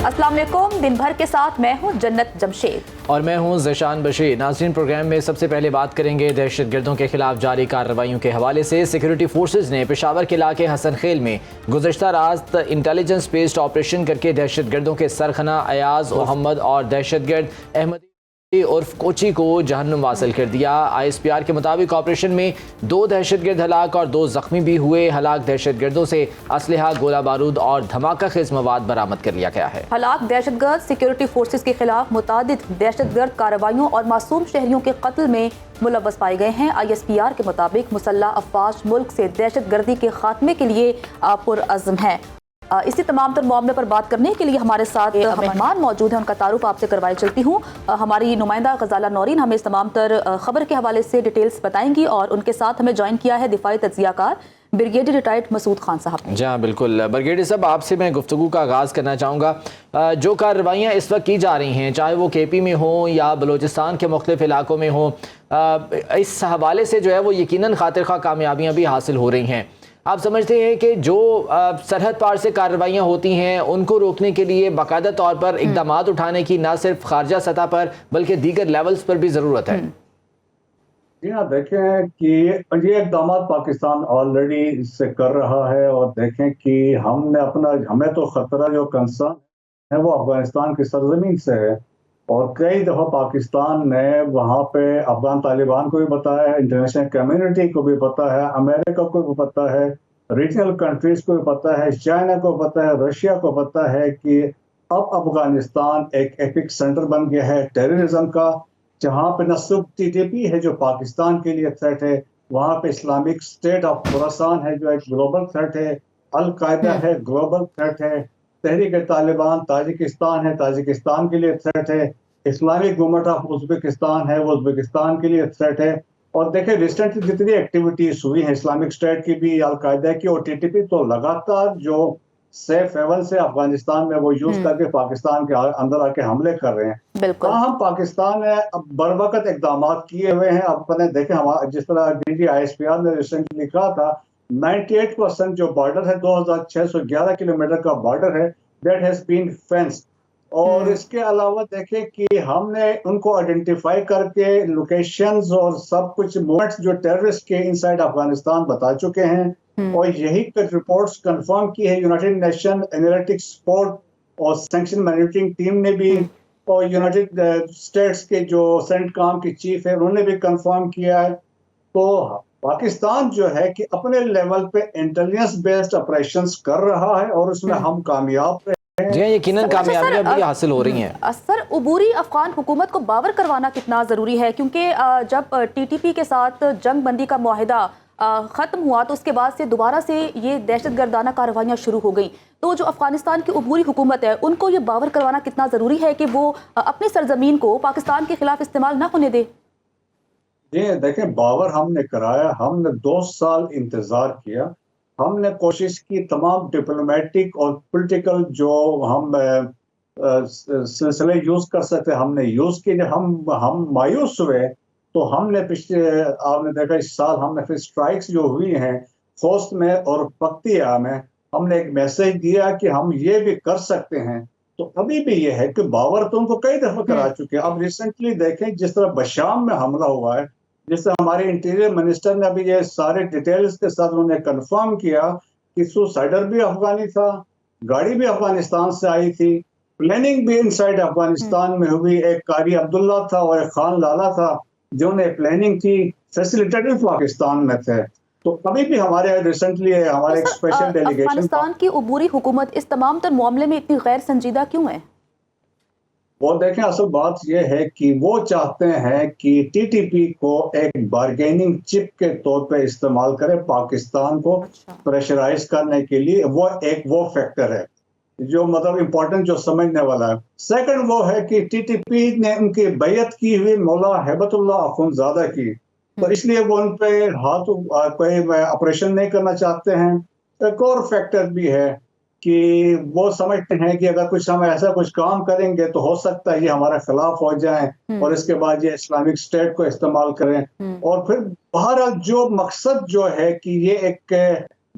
अस्सलाम वालेकुम, दिन भर के साथ मैं हूं जन्नत जमशेद और मैं हूं ज़ीशान बशीर। नाज़रीन, प्रोग्राम में सबसे पहले बात करेंगे दहशत गर्दों के खिलाफ जारी कार्रवाइयों के हवाले से। सिक्योरिटी फोर्सेज ने पेशावर के इलाके हसन खेल में गुज़श्ता रात इंटेलिजेंस बेस्ड ऑपरेशन करके दहशत गर्दों के सरखना अयाज मोहम्मद और दहशत गर्द अहमद उर्फ कोची को जहन्नुम वासिल कर दिया। ISPR के मुताबिक ऑपरेशन में 2 दहशतगर्द हलाक और 2 जख्मी भी हुए। हलाक दहशतगर्दों से असलहा, गोला बारूद और धमाका खेज मवाद बरामद कर लिया गया है। हलाक दहशतगर्द सिक्योरिटी फोर्सेज के खिलाफ मुतादिद दहशतगर्द कार्रवाइयों और मासूम शहरियों के कत्ल में मुलव्वस पाए गए हैं। ISPR के मुताबिक मुसल्लह अफवाज मुल्क से दहशत गर्दी के खात्मे के लिए पुरअज़्म है। इसी तमाम तर मामले पर बात करने के लिए हमारे साथ मेहमान मौजूद हैं, उनका तारुफ आपसे करवाए चलती हूँ। हमारी नुमाइंदा गजाला नौरीन हमें इस तमाम तर खबर के हवाले से डिटेल्स बताएंगी और उनके साथ हमें ज्वाइन किया है दिफाई तज्जियाकार ब्रिगेडियर रिटायर्ड मसूद खान साहब ने। जी हाँ, बिल्कुल। ब्रिगेडियर साहब, आपसे मैं गुफ्तगू का आगाज़ करना चाहूँगा। जो कार्रवाइयाँ इस वक्त की जा रही हैं, चाहे वो KP में हों या बलूचिस्तान के मुख्तलिफ इलाकों में हों, इस हवाले से जो है वो यकीनन खातिर खा कामयाबियाँ भी हासिल हो रही हैं। आप समझते हैं कि जो सरहद पार से कार्रवाइयाँ होती हैं उनको रोकने के लिए बाकायदा तौर पर इक़दामात उठाने की ना सिर्फ खारजा सतह पर बल्कि दीगर लेवल्स पर भी ज़रूरत है? जी हाँ, देखें कि ये इक़दाम पाकिस्तान ऑलरेडी इससे कर रहा है और देखें कि हमें तो ख़तरा जो कंसर्न है वो अफ़गानिस्तान की सरज़मीन से है और कई दफ़ा पाकिस्तान ने वहाँ पे अफ़गान तालिबान को भी बताया है, इंटरनेशनल कम्युनिटी को भी पता है, अमेरिका को भी पता है, रीजनल कंट्रीज़ को भी पता है, चाइना को पता है, रशिया को पता है कि अब अफ़गानिस्तान एक एपिक सेंटर बन गया है टेररिज्म का, जहाँ पे न सिर्फ TTP है जो पाकिस्तान के लिए थ्रेट है, वहाँ पे इस्लामिक स्टेट ऑफ खुरासान है जो एक ग्लोबल थ्रेट है, अल-कायदा है ग्लोबल थ्रेट है, तहरीक तालिबान ताजिकिस्तान है, ताजिकिस्तान के लिए थ्रेट है, इस्लामिक गवर्नमेंट ऑफ उज़्बेकिस्तान है, वो उज़्बेकिस्तान के लिए थ्रेट है। और देखें रिसेंटली जितनी एक्टिविटीज हुई हैं इस्लामिक स्टेट की भी, अल-कायदा की और TTP, तो लगातार जो सेफ हेवन से अफगानिस्तान में वो यूज करके पाकिस्तान के अंदर आके हमले कर रहे हैं। हम पाकिस्तान ने अब बर वक्त इकदाम किए हुए हैं। अपने देखें हमारा जिस तरह DG ISPR ने रिसेंटली लिखा था 98% जो बॉर्डर है 2611 किलोमीटर का बॉर्डर है दैट हैज बीन फेंस्ड। और इसके अलावा देखें कि हमने उनको आइडेंटिफाई करके लोकेशंस और सब कुछ मूवमेंट्स जो टेररिस्ट के इनसाइड अफगानिस्तान बता चुके हैं और यही कुछ रिपोर्ट्स कंफर्म की है यूनाइटेड नेशन एनालिटिक्स सपोर्ट और सैंक्शन मॉनिटरिंग टीम ने भी, और यूनाइटेड स्टेट्स के जो सेंटकॉम की चीफ है उन्होंने भी कंफर्म किया है। तो पाकिस्तान जो है कि अपने लेवल पे इंटेलिजेंस बेस्ड ऑपरेशंस कर रहा है और उसमें हम कामयाब रहे हैं। जी, यकीनन कामयाबियां भी हासिल हो रही हैं। सर, उबूरी अफगान हुकूमत को बावर करवाना कितना ज़रूरी है, क्योंकि जब TTP के साथ जंग बंदी का मुआहिदा ख़त्म हुआ तो उसके बाद से दोबारा से ये दहशत गर्दाना कार्रवाइयाँ शुरू हो गई, तो जो अफगानिस्तान की उबूरी हुकूमत है उनको ये बावर करवाना कितना ज़रूरी है कि वो अपनी सरजमीन को पाकिस्तान के खिलाफ इस्तेमाल ना होने दे? जी देखें, बावर हमने कराया, हमने 2 साल इंतज़ार किया, हमने कोशिश की तमाम डिप्लोमेटिक और पॉलिटिकल जो हम सिलसिले यूज़ कर सकते हमने यूज़ किए। हम मायूस हुए तो हमने पिछले आपने देखा इस साल हमने फिर स्ट्राइक्स जो हुई हैं खोस्त में और पक्तिया में, हमने एक मैसेज दिया कि हम ये भी कर सकते हैं। तो अभी भी ये है कि बावर तो उनको कई दफ़ा करा चुके हैं। अब रिसेंटली देखें जिस तरह बशाम में हमला हुआ है, जिस तरह हमारे इंटीरियर मिनिस्टर ने अभी ये सारे डिटेल्स के साथ उन्होंने कंफर्म किया कि सुसाइडर भी अफगानी था, गाड़ी भी अफगानिस्तान से आई थी, प्लानिंग भी इनसाइड अफगानिस्तान में हुई। एक कारी अब्दुल्ला था और एक खान लाला था जिन्होंने प्लानिंग की, फैसिलिटेटर पाकिस्तान में थे। तो अभी भी हमारे रिसेंटली हमारे एक स्पेशल डेलीगेशन अफगानिस्तान की उबूरी हुकूमत इस तमाम तर मामले में इतनी गैर संजीदा क्यों है? वो देखें, असल बात यह है कि वो चाहते हैं कि TTP को एक बार्गेनिंग चिप के तौर पे इस्तेमाल करे पाकिस्तान को प्रेशराइज करने के लिए। वो फैक्टर है जो मतलब इम्पोर्टेंट जो समझने वाला है। सेकंड वो है कि TTP ने उनकी बैयत की हुई मौला हैबतुल्लाह अखुंज़ादा की, तो इसलिए वो उन पे कोई ऑपरेशन नहीं करना चाहते हैं। एक और फैक्टर भी है कि वो समझते हैं कि अगर कुछ हम ऐसा कुछ काम करेंगे तो हो सकता है ये हमारे खिलाफ हो जाए और इसके बाद ये इस्लामिक स्टेट को इस्तेमाल करें। और फिर बहरहाल जो मकसद जो है कि ये एक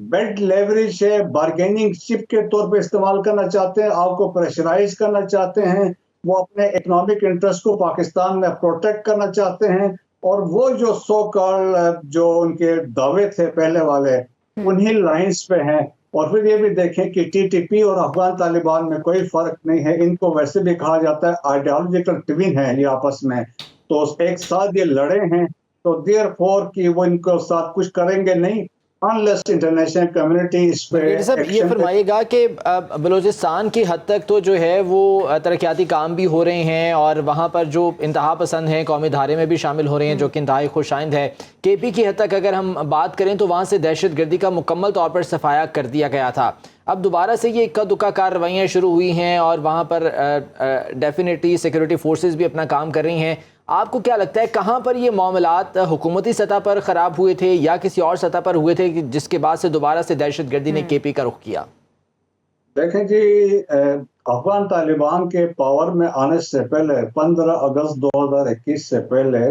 बेल्ट लेवरेज है, बार्गेनिंग चिप के तौर पे इस्तेमाल करना चाहते हैं, आपको प्रेशराइज करना चाहते हैं, वो अपने इकोनॉमिक इंटरेस्ट को पाकिस्तान में प्रोटेक्ट करना चाहते हैं, और वो जो सो कॉल्ड जो उनके दावे थे पहले वाले उन्हीं लाइंस पे हैं। और फिर ये भी देखें कि टीटीपी और अफगान तालिबान में कोई फर्क नहीं है, इनको वैसे भी कहा जाता है आइडियोलॉजिकल ट्विन है ये आपस में, तो एक साथ ये लड़े हैं, तो देयरफॉर कि वो इनको साथ कुछ करेंगे नहीं अनलेस इंटरनेशनल कम्युनिटी इस पे साहब ये फरमाइएगा कि बलूचिस्तान की हद तक तो जो है वो तरक्याती काम भी हो रहे हैं और वहाँ पर जो इंतहा पसंद हैं कौमी धारे में भी शामिल हो रहे हैं जो कि इंतहाई खुशाइंद है। केपी की हद तक अगर हम बात करें तो वहाँ से दहशत गर्दी का मुकम्मल तौर पर सफाया कर दिया गया था। अब दोबारा से ये इक्का दुक्का कार्रवाइयाँ शुरू हुई हैं और वहाँ पर डेफिनेटली सिक्योरिटी फोर्सेस भी अपना काम कर रही हैं। आपको क्या लगता है कहाँ पर ये मामलात हुकूमती सतह पर ख़राब हुए थे या किसी और सतह पर हुए थे कि जिसके बाद से दोबारा से दहशत गर्दी ने केपी का रुख किया? देखें जी, अफगान तालिबान के पावर में आने से पहले 15 अगस्त 2021 से पहले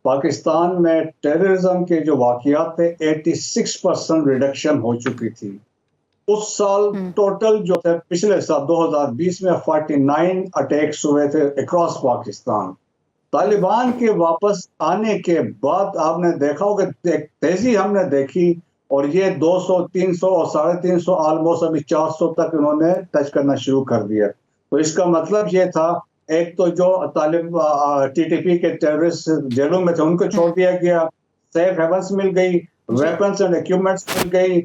पाकिस्तान में टेररिज्म के जो वाक़यात थे 86% रिडक्शन हो चुकी थी। उस साल टोटल जो थे पिछले साल 2020 में 49 अटैक्स हुए थे अक्रॉस पाकिस्तान। तालिबान के वापस आने के बाद आपने देखा होगा तेजी हमने देखी और ये 200, 300 और 350 ऑलमोस्ट अभी 400 तक इन्होंने टच करना शुरू कर दिया। तो इसका मतलब ये था एक तो जो टीटीपी के टेररिस्ट जेलों में थे उनको छोड़ दिया गया, सेफ हेवंस मिल गई, वेपन्स एंड इक्विपमेंट्स मिल गई,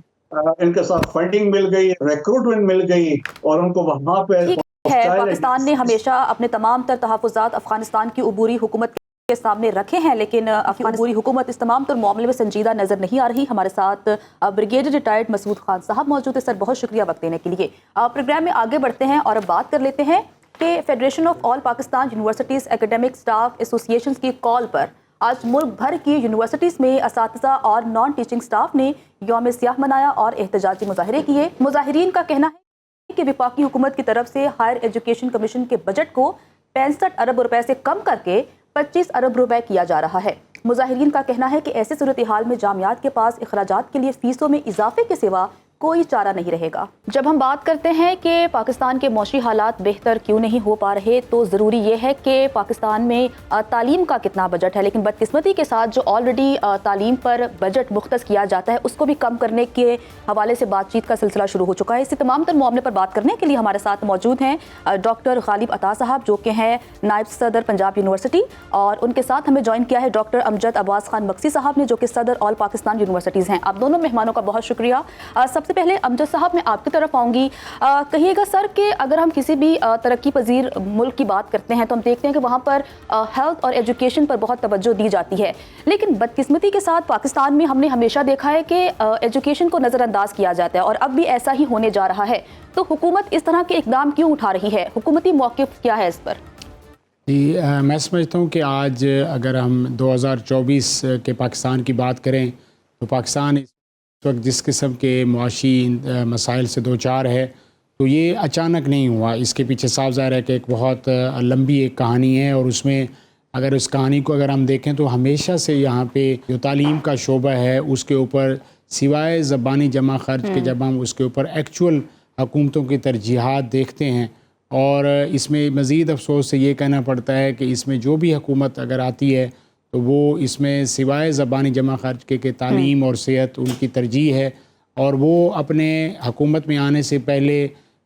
इनके साथ फंडिंग मिल गई, रिक्रूटमेंट मिल गई और उनको वहां पे है। पाकिस्तान ने हमेशा अपने तमाम तर तहफ़्फ़ुज़ात अफगानिस्तान की उबूरी हुकूमत के सामने रखे हैं, लेकिन अफगान उबूरी हुकूमत इस तमाम तर मामले में संजीदा नज़र नहीं आ रही। हमारे साथ ब्रिगेडियर रिटायर्ड मसूद खान साहब मौजूद है। सर बहुत शुक्रिया वक्त देने के लिए। प्रोग्राम में आगे बढ़ते हैं और अब बात कर लेते हैं कि federation of all Pakistan universities academic staff association की कॉल पर आज मुल्क भर की यूनिवर्सिटीज़ में असातिज़ा और नॉन टीचिंग स्टाफ ने यौम सियाह मनाया और एहतजाजी मुजाहरे किए। मुजाहिरीन का कहना है कि वफाकी हुकूमत की तरफ से हायर एजुकेशन कमीशन के बजट को 65 अरब रुपए से कम करके 25 अरब रुपए किया जा रहा है। मुजाहिरीन का कहना है कि ऐसे सूरत हाल में जामियात के पास इखराजात के लिए फीसों में इजाफे के सिवा कोई चारा नहीं रहेगा। जब हम बात करते हैं कि पाकिस्तान के मौशी हालात बेहतर क्यों नहीं हो पा रहे, तो ज़रूरी ये है कि पाकिस्तान में तालीम का कितना बजट है, लेकिन बदकिस्मती के साथ जो ऑलरेडी तालीम पर बजट मुख्तस किया जाता है उसको भी कम करने के हवाले से बातचीत का सिलसिला शुरू हो चुका है। इसी तमाम तर मामले पर बात करने के लिए हमारे साथ मौजूद हैं डॉक्टर गालिब अता साहब जो कि हैं नायब सदर पंजाब यूनिवर्सिटी, और उनके साथ हमें ज्वाइन किया है डॉक्टर अमजद अब्बास खान मक्सी साहब ने जो कि सदर ऑल पाकिस्तान यूनिवर्सिटीज़ हैं। आप दोनों मेहमानों का बहुत शुक्रिया। सबसे पहले अमजद साहब मैं आपकी तरफ आऊँगी। कहिएगा सर कि अगर हम किसी भी तरक्की पजीर मुल्क की बात करते हैं तो हम देखते हैं कि वहाँ पर हेल्थ और एजुकेशन पर बहुत तवज्जो दी जाती है, लेकिन बदकिस्मती के साथ पाकिस्तान में हमने हमेशा देखा है कि एजुकेशन को नज़रअंदाज किया जाता है और अब भी ऐसा ही होने जा रहा है। तो हुकूमत इस तरह के इकदाम क्यों उठा रही है? हुकूमती मौक़िफ़ क्या है इस पर? जी, मैं समझता हूँ कि आज अगर हम 2024 के पाकिस्तान की बात करें तो पाकिस्तान इस वक्त जिस किस्म के मुआशी मसाइल से दो चार है तो ये अचानक नहीं हुआ। इसके पीछे साफ ज़ाहिर है कि एक बहुत लंबी एक कहानी है और उसमें अगर उस कहानी को अगर हम देखें तो हमेशा से यहाँ पे जो तालीम का शोबा है उसके ऊपर सिवाय ज़बानी जमा खर्च के जब हम उसके ऊपर एक्चुअल हुकूमतों की तरजीहात देखते हैं, और इसमें मज़ीद अफसोस से ये कहना पड़ता है कि इसमें जो भी हुकूमत अगर आती है तो वो इसमें सिवाय ज़बानी जमा खर्च के तालीम और सेहत उनकी तरजीह है, और वो अपने हुकूमत में आने से पहले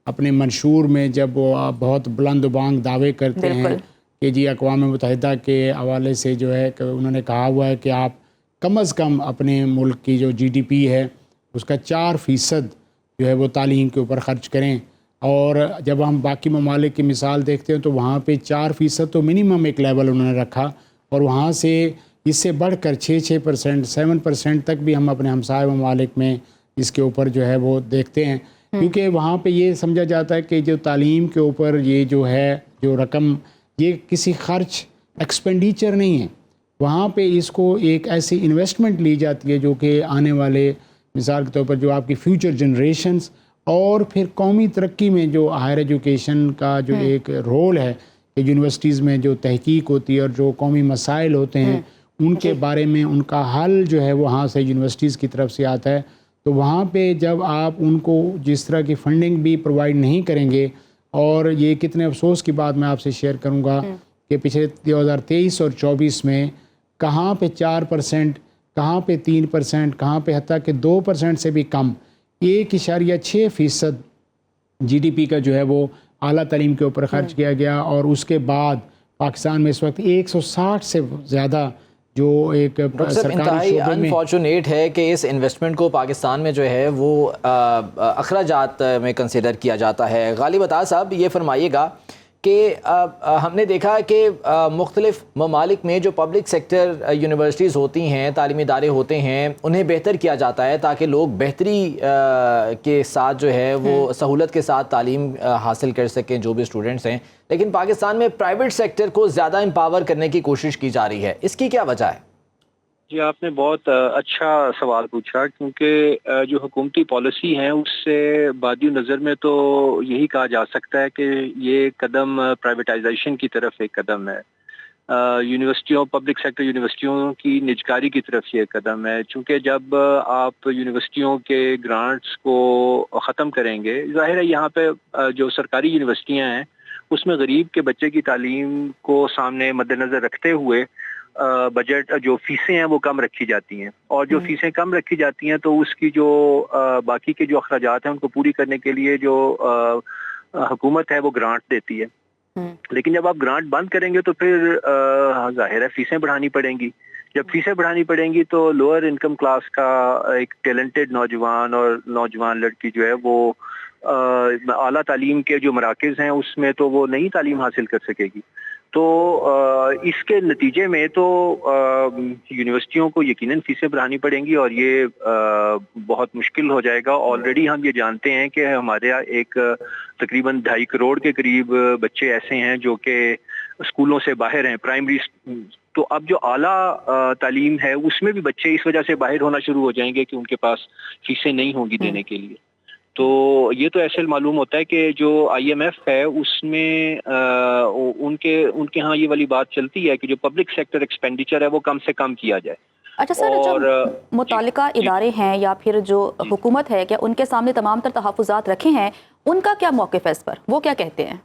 अपने मंशूर में जब वो बहुत बुलंद बांग दावे करते हैं कि जी अक़वाम मुत्तहिदा के हवाले से जो है कि उन्होंने कहा हुआ है कि आप कम अज़ कम अपने मुल्क की जो GDP है उसका 4% जो है वो तालीम के ऊपर ख़र्च करें। और जब हम बाकी ममालिक की मिसाल देखते हैं तो वहाँ पे 4% तो मिनिमम एक लेवल उन्होंने रखा, और वहाँ से इससे बढ़कर 6% 7% तक भी हम अपने हमसाय ममालिक में इसके ऊपर जो है वो देखते हैं, क्योंकि वहाँ पे ये समझा जाता है कि जो तालीम के ऊपर ये जो है जो रकम ये किसी खर्च एक्सपेंडिचर नहीं है, वहाँ पे इसको एक ऐसी इन्वेस्टमेंट ली जाती है जो कि आने वाले मिसाल के तौर पर जो आपकी फ्यूचर जनरेशन्स और फिर कौमी तरक्की में जो हायर एजुकेशन का जो एक रोल है कि यूनिवर्सिटीज़ में जो तहकीक होती है और जो कौमी मसाइल होते हैं उनके बारे में उनका हल जो है वो वहाँ से यूनिवर्सिटीज़ की तरफ से आता है। تو وہاں پہ جب آپ ان کو جس طرح کی فنڈنگ بھی پرووائڈ نہیں کریں گے، اور یہ کتنے افسوس کی بات میں آپ سے شیئر کروں گا کہ پچھلے 2023 اور 24 میں کہاں پہ 4%، کہاں پہ 3%، کہاں پہ حتیٰ کہ 2% سے بھی کم، 1.6% جی ڈی پی کا جو ہے وہ اعلیٰ تعلیم کے اوپر خرچ کیا گیا، اور اس کے بعد پاکستان میں اس وقت 160 سے زیادہ جو ایک سرکاری انتہائی شعبے میں انفارچونیٹ ہے کہ اس انویسٹمنٹ کو پاکستان میں جو ہے وہ اخراجات میں کنسیڈر کیا جاتا ہے۔ غالب عطا صاحب، یہ فرمائیے گا کہ ہم نے دیکھا کہ مختلف ممالک میں جو پبلک سیکٹر یونیورسٹیز ہوتی ہیں، تعلیمی ادارے ہوتے ہیں، انہیں بہتر کیا جاتا ہے تاکہ لوگ بہتری کے ساتھ جو ہے وہ سہولت کے ساتھ تعلیم حاصل کر سکیں جو بھی اسٹوڈنٹس ہیں، لیکن پاکستان میں پرائیویٹ سیکٹر کو زیادہ امپاور کرنے کی کوشش کی جا رہی ہے، اس کی کیا وجہ ہے؟ جی، آپ نے بہت اچھا سوال پوچھا، کیونکہ جو حکومتی پالیسی ہیں اس سے بادی نظر میں تو یہی کہا جا سکتا ہے کہ یہ قدم پرائیویٹائزیشن کی طرف ایک قدم ہے، یونیورسٹیوں، پبلک سیکٹر یونیورسٹیوں کی نجکاری کی طرف یہ قدم ہے، چونکہ جب آپ یونیورسٹیوں کے گرانٹس کو ختم کریں گے، ظاہر ہے یہاں پہ جو سرکاری یونیورسٹیاں ہیں اس میں غریب کے بچے کی تعلیم کو سامنے مد نظر رکھتے ہوئے بجٹ جو فیسیں ہیں وہ کم رکھی جاتی ہیں، اور جو فیسیں کم رکھی جاتی ہیں تو اس کی جو باقی کے جو اخراجات ہیں ان کو پوری کرنے کے لیے جو حکومت ہے وہ گرانٹ دیتی ہے، لیکن جب آپ گرانٹ بند کریں گے تو پھر ظاہر ہے فیسیں بڑھانی پڑیں گی، جب فیسیں بڑھانی پڑیں گی تو لوور انکم کلاس کا ایک ٹیلنٹڈ نوجوان اور نوجوان لڑکی جو ہے وہ اعلیٰ تعلیم کے جو مراکز ہیں اس میں تو وہ نئی تعلیم حاصل کر سکے گی، تو اس کے نتیجے میں تو یونیورسٹیوں کو یقیناً فیسیں بڑھانی پڑیں گی اور یہ بہت مشکل ہو جائے گا۔ آلریڈی ہم یہ جانتے ہیں کہ ہمارے یہاں ایک تقریباً 2.5 کروڑ کے قریب بچے ایسے ہیں جو کہ اسکولوں سے باہر ہیں، پرائمری، تو اب جو اعلیٰ تعلیم ہے اس میں بھی بچے اس وجہ سے باہر ہونا شروع ہو جائیں گے کہ ان کے پاس فیسیں نہیں ہوں گی دینے کے لیے، تو یہ تو ایسے معلوم ہوتا ہے کہ جو آئی ایم ایف ہے اس میں ان کے ہاں یہ والی بات چلتی ہے کہ جو پبلک سیکٹر ایکسپینڈیچر ہے وہ کم سے کم کیا جائے۔ اچھا سر، جو متعلقہ ادارے ہیں یا پھر جو حکومت ہے، کیا ان کے سامنے تمام تر تحفظات رکھے ہیں؟ ان کا کیا موقف ہے اس پر، وہ کیا کہتے ہیں؟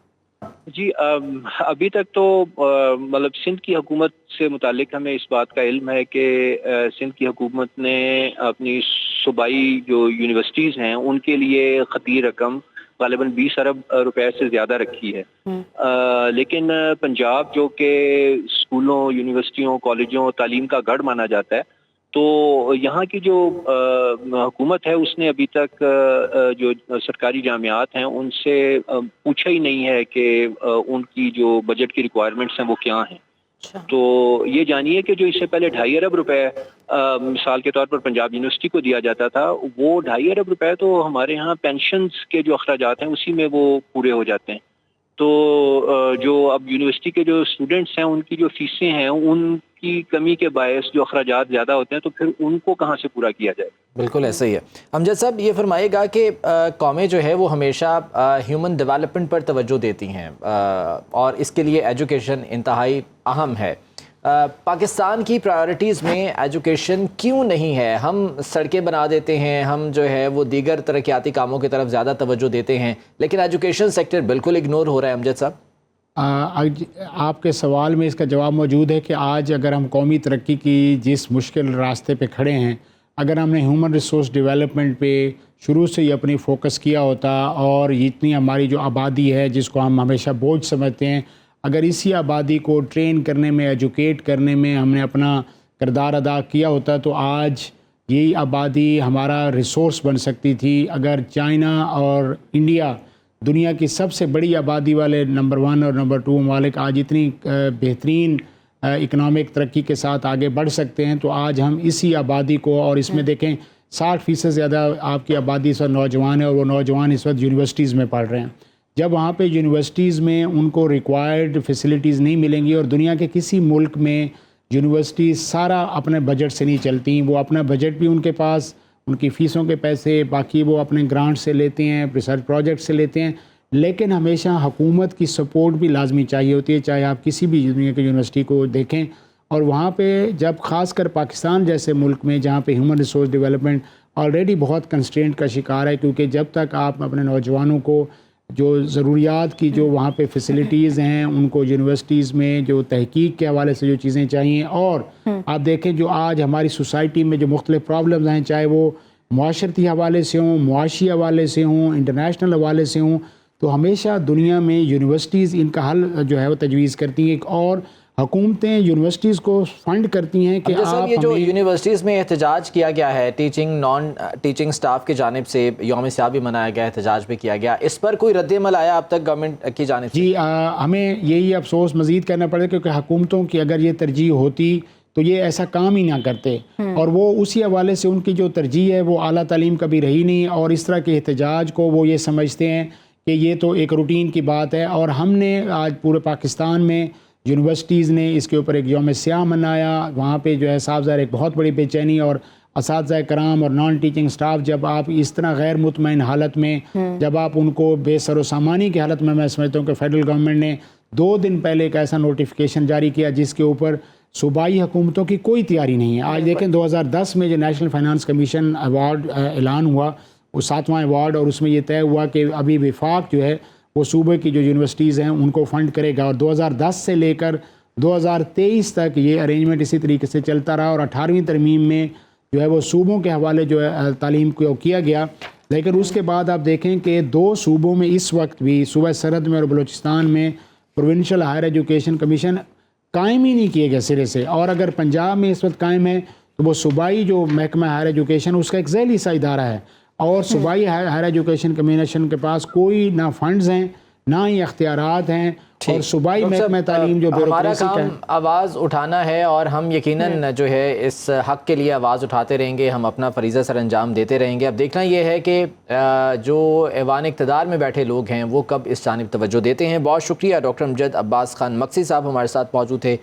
جی، ابھی تک تو مطلب سندھ کی حکومت سے متعلق ہمیں اس بات کا علم ہے کہ سندھ کی حکومت نے اپنی صوبائی جو یونیورسٹیز ہیں ان کے لیے خطی رقم غالباً 20 ارب روپے سے زیادہ رکھی ہے، لیکن پنجاب جو کہ اسکولوں، یونیورسٹیوں، کالجوں، تعلیم کا گڑھ مانا جاتا ہے، تو یہاں کی جو حکومت ہے اس نے ابھی تک جو سرکاری جامعات ہیں ان سے پوچھا ہی نہیں ہے کہ ان کی جو بجٹ کی ریکوائرمنٹس ہیں وہ کیا ہیں، تو یہ جانیے کہ جو اس سے پہلے 2.5 ارب روپے مثال کے طور پر پنجاب یونیورسٹی کو دیا جاتا تھا، وہ 2.5 ارب روپے تو ہمارے ہاں پینشنز کے جو اخراجات ہیں اسی میں وہ پورے ہو جاتے ہیں، تو جو اب یونیورسٹی کے جو اسٹوڈنٹس ہیں ان کی جو فیسیں ہیں ان کی کمی کے باعث جو اخراجات زیادہ ہوتے ہیں تو پھر ان کو کہاں سے پورا کیا جائے؟ بالکل ایسا ہی ہے۔ امجد صاحب، یہ فرمائے گا کہ قومیں جو ہے وہ ہمیشہ ہیومن ڈیولپمنٹ پر توجہ دیتی ہیں اور اس کے لیے ایجوکیشن انتہائی اہم ہے، پاکستان کی پرائیورٹیز میں ایجوکیشن کیوں نہیں ہے؟ ہم سڑکیں بنا دیتے ہیں، ہم جو ہے وہ دیگر ترقیاتی کاموں کی طرف زیادہ توجہ دیتے ہیں، لیکن ایجوکیشن سیکٹر بالکل اگنور ہو رہا ہے۔ امجد صاحب، آپ کے سوال میں اس کا جواب موجود ہے کہ آج اگر ہم قومی ترقی کی جس مشکل راستے پہ کھڑے ہیں، اگر ہم نے ہیومن ریسورس ڈیولپمنٹ پہ شروع سے ہی اپنی فوکس کیا ہوتا اور اتنی ہماری جو آبادی ہے جس کو ہم ہمیشہ بوجھ سمجھتے ہیں، اگر اسی آبادی کو ٹرین کرنے میں، ایجوکیٹ کرنے میں ہم نے اپنا کردار ادا کیا ہوتا تو آج یہی آبادی ہمارا ریسورس بن سکتی تھی۔ اگر چائنا اور انڈیا دنیا کی سب سے بڑی آبادی والے نمبر 1 اور نمبر 2 ممالک آج اتنی بہترین اکنامک ترقی کے ساتھ آگے بڑھ سکتے ہیں، تو آج ہم اسی آبادی کو، اور اس میں دیکھیں 60% زیادہ آپ کی آبادی اس وقت نوجوان ہے، اور وہ نوجوان اس وقت یونیورسٹیز میں پڑھ رہے ہیں۔ جب وہاں پہ یونیورسٹیز میں ان کو ریکوائرڈ فیسلٹیز نہیں ملیں گی، اور دنیا کے کسی ملک میں یونیورسٹیز سارا اپنے بجٹ سے نہیں چلتی، وہ اپنا بجٹ بھی ان کے پاس، ان کی فیسوں کے پیسے باقی وہ اپنے گرانٹ سے لیتے ہیں، ریسرچ پروجیکٹ سے لیتے ہیں، لیکن ہمیشہ حکومت کی سپورٹ بھی لازمی چاہیے ہوتی ہے، چاہے آپ کسی بھی دنیا کی یونیورسٹی کو دیکھیں۔ اور وہاں پہ جب خاص کر پاکستان جیسے ملک میں جہاں پہ ہیومن ریسورس ڈیولپمنٹ آلریڈی بہت کنسٹرینٹ کا شکار ہے، کیونکہ جب تک آپ اپنے نوجوانوں کو جو ضروریات کی جو وہاں پہ فیسلٹیز ہیں، ان کو یونیورسٹیز میں جو تحقیق کے حوالے سے جو چیزیں چاہیے، اور آپ دیکھیں جو آج ہماری سوسائٹی میں جو مختلف پرابلمز ہیں، چاہے وہ معاشرتی حوالے سے ہوں، معاشی حوالے سے ہوں، انٹرنیشنل حوالے سے ہوں، تو ہمیشہ دنیا میں یونیورسٹیز ان کا حل جو ہے وہ تجویز کرتی ہیں، اور حکومتیں یونیورسٹیز کو فنڈ کرتی ہیں کہ صاحب آپ یہ جو ہمیں یونیورسٹیز میں احتجاج کیا گیا ہے نان ٹیچنگ سٹاف کی جانب سے، یوم سیاہ بھی منایا گیا، احتجاج بھی کیا گیا، اس پر کوئی رد عمل آیا اب تک گورنمنٹ کی جانب سے؟ جی ہمیں یہی افسوس مزید کرنا پڑے، کیونکہ حکومتوں کی اگر یہ ترجیح ہوتی تو یہ ایسا کام ہی نہ کرتے، اور وہ اسی حوالے سے ان کی جو ترجیح ہے وہ اعلیٰ تعلیم کبھی رہی نہیں، اور اس طرح کے احتجاج کو وہ یہ سمجھتے ہیں کہ یہ تو ایک روٹین کی بات ہے۔ اور ہم نے آج پورے پاکستان میں یونیورسٹیز نے اس کے اوپر ایک یوم سیاہ منایا، وہاں پہ جو ہے صاحب ظاہر ایک بہت بڑی بے چینی، اور اساتذہ کرام اور نان ٹیچنگ سٹاف جب آپ اس طرح غیر مطمئن حالت میں جب آپ ان کو بے سر و سامانی کی حالت میں سمجھتا ہوں کہ فیڈرل گورنمنٹ نے 2 دن پہلے ایک ایسا نوٹیفیکیشن جاری کیا جس کے اوپر صوبائی حکومتوں کی کوئی تیاری نہیں ہے۔ آج دیکھیں 2010 میں جو نیشنل فائنانس کمیشن ایوارڈ اعلان ہوا، وہ 7واں ایوارڈ، اور اس میں یہ طے ہوا کہ ابھی وفاق جو ہے وہ صوبے کی جو یونیورسٹیز ہیں ان کو فنڈ کرے گا، اور 2010 سے لے کر 2023 تک یہ ارینجمنٹ اسی طریقے سے چلتا رہا، اور 18ویں ترمیم میں جو ہے وہ صوبوں کے حوالے جو ہے تعلیم کو کیا گیا۔ لیکن اس کے بعد آپ دیکھیں کہ 2 صوبوں میں اس وقت بھی، صوبہ سرحد میں اور بلوچستان میں، پروونشل ہائر ایجوکیشن کمیشن قائم ہی نہیں کیے گئے سرے سے، اور اگر پنجاب میں اس وقت قائم ہے تو وہ صوبائی جو محکمہ ہائر ایجوکیشن اس کا ایک ذیلی سا ادارہ ہے، اور صوبائی ہائر ایجوکیشن کمیشن کے پاس کوئی نہ فنڈز ہیں نہ ہی اختیارات ہیں، اور صوبائی محکمہ تعلیم جو ہمارا بیوروکریسی کا کام آواز اٹھانا ہے، اور ہم یقیناً جو ہے اس حق کے لیے آواز اٹھاتے رہیں گے، ہم اپنا فریضہ سر انجام دیتے رہیں گے۔ اب دیکھنا یہ ہے کہ جو ایوان اقتدار میں بیٹھے لوگ ہیں وہ کب اس جانب توجہ دیتے ہیں۔ بہت شکریہ ڈاکٹر امجد عباس خان مقصی صاحب ہمارے ساتھ موجود تھے،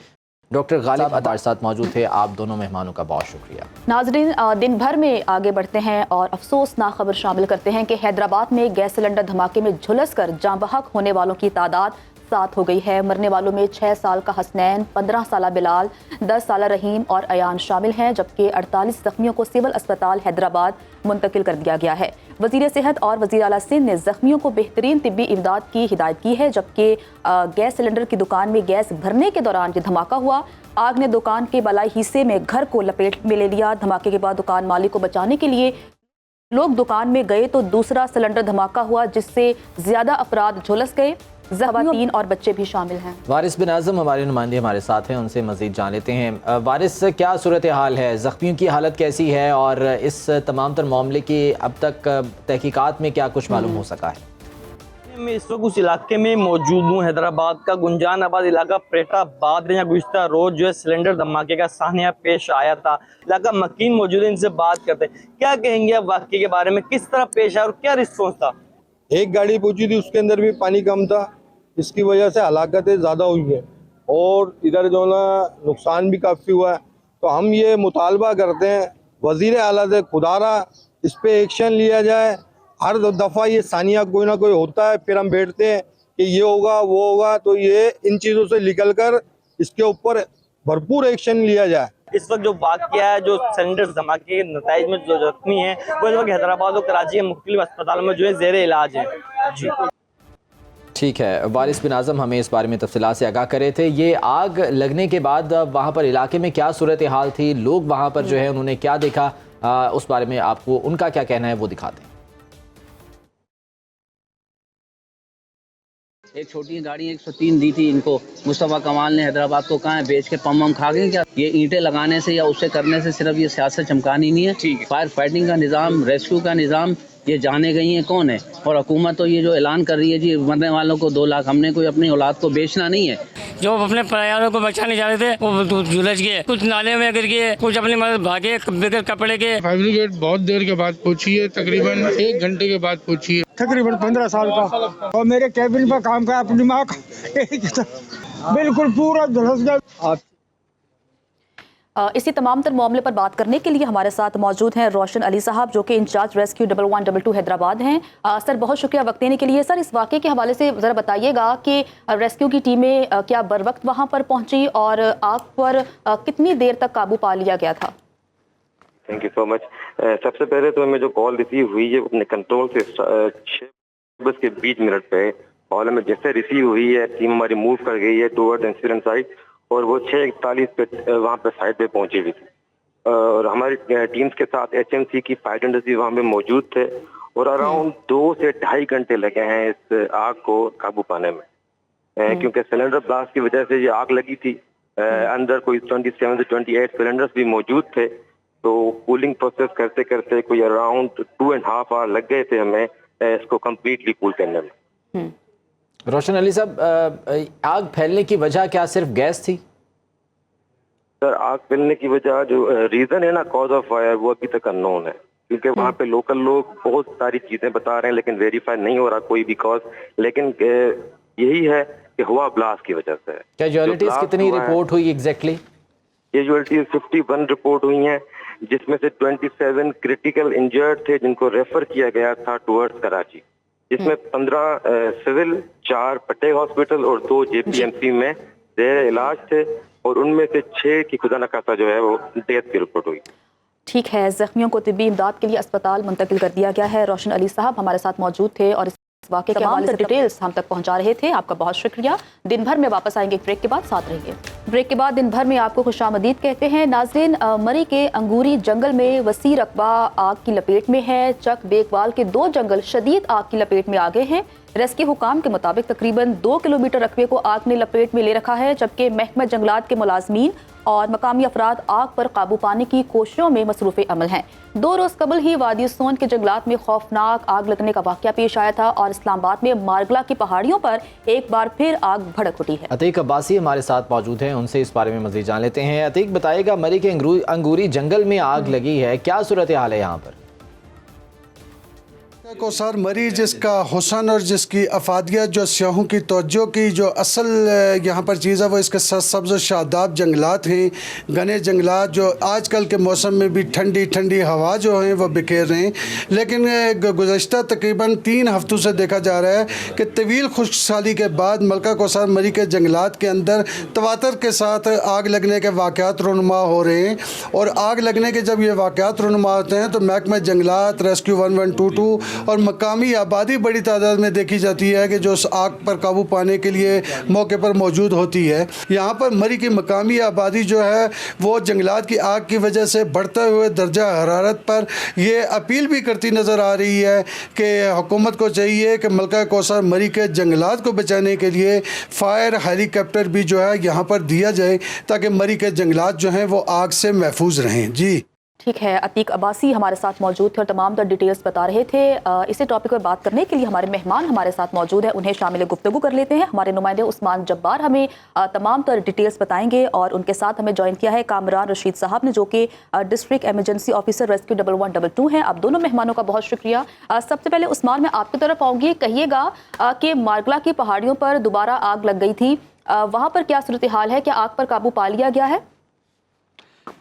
ڈاکٹر غالب ہمارے ساتھ موجود تھے، آپ دونوں مہمانوں کا بہت شکریہ۔ ناظرین دن بھر میں آگے بڑھتے ہیں اور افسوسناک خبر شامل کرتے ہیں کہ حیدرآباد میں گیس سلنڈر دھماکے میں جھلس کر جاں بحق ہونے والوں کی تعداد 7 ہو گئی ہے۔ مرنے والوں میں 6 سال کا حسنین، 15 سالہ بلال، 10 سالہ رحیم اور ایان شامل ہیں، جبکہ 48 زخمیوں کو سول اسپتال حیدرآباد منتقل کر دیا گیا ہے۔ وزیر صحت اور وزیر اعلیٰ سندھ نے زخمیوں کو بہترین طبی امداد کی ہدایت کی ہے، جبکہ گیس سلنڈر کی دکان میں گیس بھرنے کے دوران یہ دھماکہ ہوا۔ آگ نے دکان کے بالائی حصے میں گھر کو لپیٹ میں لے لیا۔ دھماکے کے بعد دکان مالک کو بچانے کے لیے لوگ دکان میں گئے تو دوسرا سلنڈر دھماکہ ہوا جس سے زیادہ افراد جھلس گئے، خواتین اور بچے بھی شامل ہیں۔ وارث بن اعظم ہمارے نمائندے ہمارے ساتھ ہیں، ان سے مزید جان لیتے ہیں۔ وارث، کیا صورتحال ہے، زخمیوں کی حالت کیسی ہے، اور اس تمام تر معاملے کی اب تک تحقیقات میں کیا کچھ معلوم ہو سکا ہے؟ میں اس وقت اس علاقے میں موجود ہوں، حیدرآباد کا گنجان آباد علاقہ پریٹا آباد میں، گزشتہ روز جو ہے سلنڈر دھماکے کا سانحہ پیش آیا تھا۔ علاقہ مکین موجود ہے، ان سے بات کرتے ہیں۔ کیا کہیں گے آپ واقعے کے بارے میں، کس طرح پیش آیا اور کیا رسپانس تھا؟ ایک گاڑی پہنچی تھی، اس کے اندر بھی پانی کم تھا، اس کی وجہ سے ہلاکتیں زیادہ ہوئی ہیں، اور ادھر جو نا نقصان بھی کافی ہوا ہے۔ تو ہم یہ مطالبہ کرتے ہیں وزیر اعلیٰ سے، خدارا اس پہ ایکشن لیا جائے۔ ہر دفعہ یہ ثانیہ کوئی نہ کوئی ہوتا ہے، پھر ہم بیٹھتے ہیں کہ یہ ہوگا وہ ہوگا، تو یہ ان چیزوں سے نکل کر اس کے اوپر بھرپور ایکشن لیا جائے۔ اس وقت جو واقعہ ہے، جو سلنڈر دھماکے کے نتائج میں جو زخمی ہیں وہ اس وقت حیدرآباد اور کراچی کے مختلف اسپتالوں میں جو ہے زیر علاج ہیں۔ جی ٹھیک ہے، وارث بن اعظم ہمیں اس بارے میں تفصیلات سے آگاہ کرے تھے۔ یہ آگ لگنے کے بعد وہاں پر علاقے میں کیا صورتحال تھی، لوگ وہاں پر جو ہے انہوں نے کیا دیکھا، اس بارے میں آپ کو ان کا کیا کہنا ہے وہ دکھاتے ہیں۔ ایک چھوٹی گاڑی 103 دی تھی ان کو، مصطفیٰ کمال نے حیدرآباد کو کہاں ہے بیچ کے پم وم کھا گئے کیا؟ یہ اینٹیں لگانے سے یا اس سے کرنے سے صرف یہ سیاست چمکانی نہیں ہے۔ فائر فائٹنگ کا نظام، ریسکیو کا نظام یہ جانے گئی ہیں کون ہے، اور حکومت تو یہ جو اعلان کر رہی ہے جی مرنے والوں کو 2 لاکھ، ہم نے کوئی اپنی اولاد کو بیچنا نہیں ہے۔ جو اپنے پریواروں کو بچانے جا رہے تھے وہ جھلس گئے، کچھ نالے میں گر گئے، کچھ اپنی مدد بھاگے بغیر کپڑے کے۔ فائر بریگیڈ بہت دیر کے بعد پہنچی ہے، تقریباً 1 گھنٹے کے بعد پہنچی ہے۔ تقریباً 15 سال کا، اور میرے کیبن پر کام کا اپنی ماں کا بالکل پورا جھلس گیا۔ اسی تمام تر معاملے پر بات کرنے کے لیے ہمارے ساتھ موجود ہیں روشن علی صاحب، جو کہ انچارج ریسکیو 1122 حیدرآباد ہیں۔ سر بہت شکریہ وقت دینے کے لیے۔ سر اس واقعے کے حوالے سے ذرا بتائیے گا کہ ریسکیو کی ٹیمیں کیا بر وقت وہاں پر پہنچی اور آگ پر کتنی دیر تک قابو پا لیا گیا تھا؟ Thank you so much. सबसे पहले तो हमें जो कॉल रिसीव हुई है अपने कंट्रोल से 6:20 पे कॉल हमें जैसे रिसीव हुई है, टीम हमारी मूव कर गई है टूवर्ड इंसिडेंट साइट और वो 6:41 पे वहाँ पे साइट पे पहुंची हुई थी और हमारी टीम्स के साथ HMC की फायर इंडस्ट्री वहाँ पे मौजूद थे और अराउंड 2 से 2.5 घंटे लगे हैं इस आग को काबू पाने में, क्योंकि सिलेंडर ब्लास्ट की वजह से ये आग लगी थी। अंदर कोई 27 से 28 सिलेंडर्स भी मौजूद थे, तो कूलिंग प्रोसेस करते करते कोई अराउंड 2.5 आवर लग गए थे हमें इसको कम्प्लीटली कूल करने में। रोशन अली साहब, आग फैलने की वजह क्या सिर्फ गैस थी? सर, आग फैलने की वजह जो रीजन है ना कॉज ऑफ फायर, वो अभी तक अननोन है, क्योंकि वहाँ पे लोकल लोग बहुत सारी चीजें बता रहे हैं लेकिन वेरीफाई नहीं हो रहा कोई भी कॉज, लेकिन यही है कि हुआ ब्लास्ट की वजह से। कैजुअलिटीज कितनी रिपोर्ट हुई एग्जैक्टली? कैजुअलिटीज 51 रिपोर्ट हुई हैं, जिसमें से 27 क्रिटिकल इंजर्ड थे जिनको रेफर किया गया था टुवर्ड्स कराची, जिसमें 15 सिविल, 4 पटेल हॉस्पिटल और 2 JPMC में जेर इलाज थे और उनमें से 6 की खुदा न खास्ता जो है वो डेथ की रिपोर्ट हुई। ठीक है, जख्मियों को तिब्बी इमदाद के लिए अस्पताल मुंतकिल कर दिया गया है। रोशन अली साहब हमारे साथ मौजूद थे और इस वाक़े के तमाम डिटेल्स हम तक पहुंचा रहे थे। आपका बहुत शुक्रिया। दिन भर में वापस आएंगे ब्रेक के बाद, साथ रहिए। ब्रेक के बाद दिन भर में आपको खुशामदीद कहते हैं। नाज़रीन, मरी के अंगूरी जंगल में वसी रकबा आग की लपेट में है। चक बेकवाल के 2 जंगल शदीद आग की लपेट में आ गए हैं। रेस्क्यू हुकाम के मुताबिक तकरीबन 2 किलोमीटर रकबे को आग ने लपेट में ले रखा है, जबकि महकमा जंगलात के मुलाजमीन और मकामी अफराद आग पर काबू पाने की कोशिशों में मसरूफ़ अमल हैं। 2 रोज़ कबल ही वादी सोन के जंगलात में खौफनाक आग लगने का वाक़या पेश आया था और इस्लामाबाद में मारगला की पहाड़ियों पर एक बार फिर आग भड़क उठी है। अतीक अब्बासी हमारे साथ मौजूद हैं, उनसे इस बारे में मज़ीद जान लेते हैं। अतीक, बताइएगा, मरी के अंगूरी जंगल में आग लगी है, क्या सूरत हाल है यहाँ पर? को सर मरी जिसका हुसन और जिसकी अफादियत, जो सियाहों की तवज्जो की जो असल यहाँ पर चीज़ है वो इसके सब्ज़ शादाब जंगलात हैं, घने जंगलात जो आजकल के मौसम में भी ठंडी ठंडी हवा जो हैं वो बिखेर रहे हैं। लेकिन गुज़श्ता तकरीबन 3 हफ्तों से देखा जा रहा है कि तवील खुशहाली के बाद मलका कोसार मरी के जंगलात के अंदर तवातर के साथ आग लगने के वाक़यात रुनुमा हो रहे हैं और आग लगने के जब ये वाक़यात रुनुमा होते हैं तो महकमा जंगलात, रेस्क्यू 1122 और मकामी आबादी बड़ी तादाद में देखी जाती है कि जो उस आग पर काबू पाने के लिए मौके पर मौजूद होती है। यहाँ पर मरी की मकामी आबादी जो है वो जंगलात की आग की वजह से बढ़ते हुए दर्जा हरारत पर ये अपील भी करती नज़र आ रही है कि हुकूमत को चाहिए कि मलका कोसार मरी के जंगलात को बचाने के लिए फायर हेलीकॉप्टर भी जो है यहाँ पर दिया जाए ताकि मरी के जंगलात जो हैं वो आग से महफूज रहें। जी ठीक है, अतीक अब्बासी हमारे साथ मौजूद थे और तमाम तर डिटेल्स बता रहे थे। इसी टॉपिक पर बात करने के लिए हमारे मेहमान हमारे साथ मौजूद है, उन्हें शामिल गुफ्तगू कर लेते हैं। हमारे नुमाइंदे उस्मान जब्बार हमें तमाम तर डिटेल्स बताएंगे और उनके साथ हमें ज्वाइन किया है कामरान रशीद साहब ने, जो कि डिस्ट्रिक्ट एमरजेंसी ऑफिसर रेस्क्यू 1122 हैं। आप दोनों मेहमानों का बहुत शुक्रिया। सबसे पहले उस्मान, मैं आपकी तरफ आऊँगी, कहिएगा कि मारगला की पहाड़ियों पर दोबारा आग लग गई थी, वहाँ पर क्या सूरत हाल है, क्या आग पर काबू पा लिया गया है?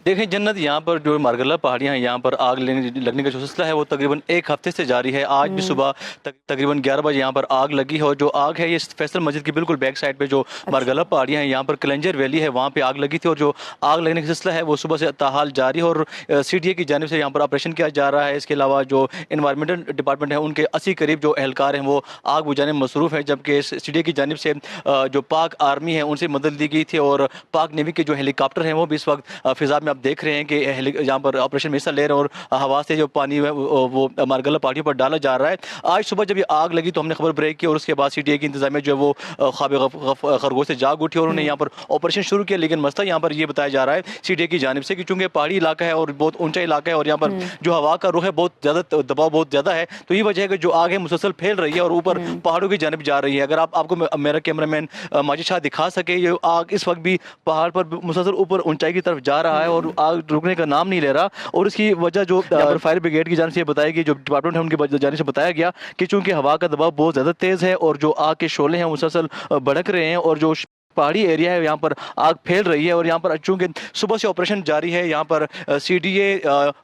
देखें जन्नत, यहाँ पर जो मारगला पहाड़ियाँ हैं यहाँ पर आग लगने का जो सिलसिला है वो तकरीबन 1 हफ्ते से जारी है। आज भी सुबह तकरीबन 11 बजे यहाँ पर आग लगी है और जो आग है ये फैसल मस्जिद की बिल्कुल बैक साइड पे जो मारगला पहाड़ियाँ हैं यहाँ पर कलेंजर वैली है वहाँ पे आग लगी थी और जो आग लगने का सिलसिला है वो सुबह से ताहाल जारी है और CDA की जानिब से यहाँ पर ऑपरेशन किया जा रहा है। इसके अलावा जो इन्वायरमेंटल डिपार्टमेंट है उनके 80 करीब जो एहलकार हैं वो आग बुझाने में मसरूफ़ है, जबकि CDA की जानिब से जो पाक आर्मी है उनसे मदद ली गई थी और पाक नेवी के जो हेलीकॉप्टर हैं वो भी इस वक्त फिजा में आप देख रहे हैं कि यहाँ पर ऑपरेशन में हिस्सा ले रहे हैं और हवा से जो पानी है वो मारगला पहाड़ियों पर डाला जा रहा है। आज सुबह जब ये आग लगी तो हमने खबर ब्रेक की और उसके बाद CDA की इंतजामिया जो है वो ख्वाब खरगोश से जाग उठी और उन्होंने यहाँ पर ऑपरेशन शुरू किया। लेकिन मसला यहाँ पर ये बताया जा रहा है CDA की जानिब से कि चूंकि पहाड़ी इलाका है और बहुत ऊंचा इलाका है और यहाँ पर जो हवा का रुख है बहुत ज़्यादा, दबाव बहुत ज़्यादा है, तो ये वजह है कि जो आग है मुसलसल फैल रही है और ऊपर पहाड़ों की जानिब जा रही है। अगर आपको मेरा कैमरामैन माजिद शाह दिखा सके, ये आग इस वक्त भी पहाड़ पर मुसलसल ऊपर ऊंचाई की तरफ जा रहा है और आग रुकने का नाम नहीं ले रहा। और इसकी वजह जो फायर ब्रिगेड की जानिब से बताई गई, जो डिपार्टमेंट है उनकी जानिब से बताया गया कि चूंकि हवा का दबाव बहुत ज़्यादा तेज़ है और जो आग के शोले हैं मुसलसल भड़क रहे हैं और जो पहाड़ी एरिया है, यहाँ पर आग फैल रही है और यहाँ पर चूँकि सुबह से ऑपरेशन जारी है, यहाँ पर CDA,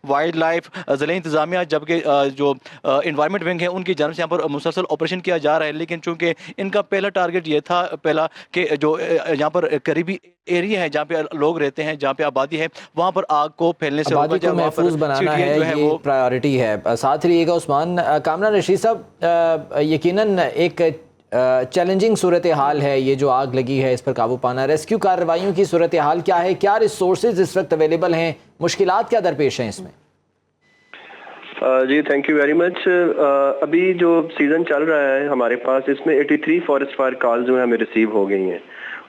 वाइल्ड लाइफ, ज़िला इंतज़ामिया, जबकि जो इन्वायरमेंट विंग है उनकी जानब से यहाँ पर मुसलसल ऑपरेशन किया जा रहा है। लेकिन चूँकि इनका पहला टारगेट ये था पहला कि जो यहाँ पर करीबी एरिया है जहाँ पे लोग रहते हैं, जहाँ पे आबादी है, वहाँ पर आग को फैलने से आबादी को महफूज बनाना है, ये प्रायोरिटी है। साथ रहिएगा उस्मान। कामरान रशीद साहब, यकीनन एक चैलेंजिंग सूरत हाल है ये जो आग लगी है, इस पर काबू पाना, रेस्क्यू कार्रवाइयों की सूरत हाल क्या है, क्या रिसोर्सेज इस वक्त अवेलेबल हैं, मुश्किलात क्या दरपेश हैं इसमें? जी थैंक यू वेरी मच। अभी जो सीज़न चल रहा है हमारे पास, इसमें 83 फॉरेस्ट फायर कॉल जो है हमें रिसीव हो गई हैं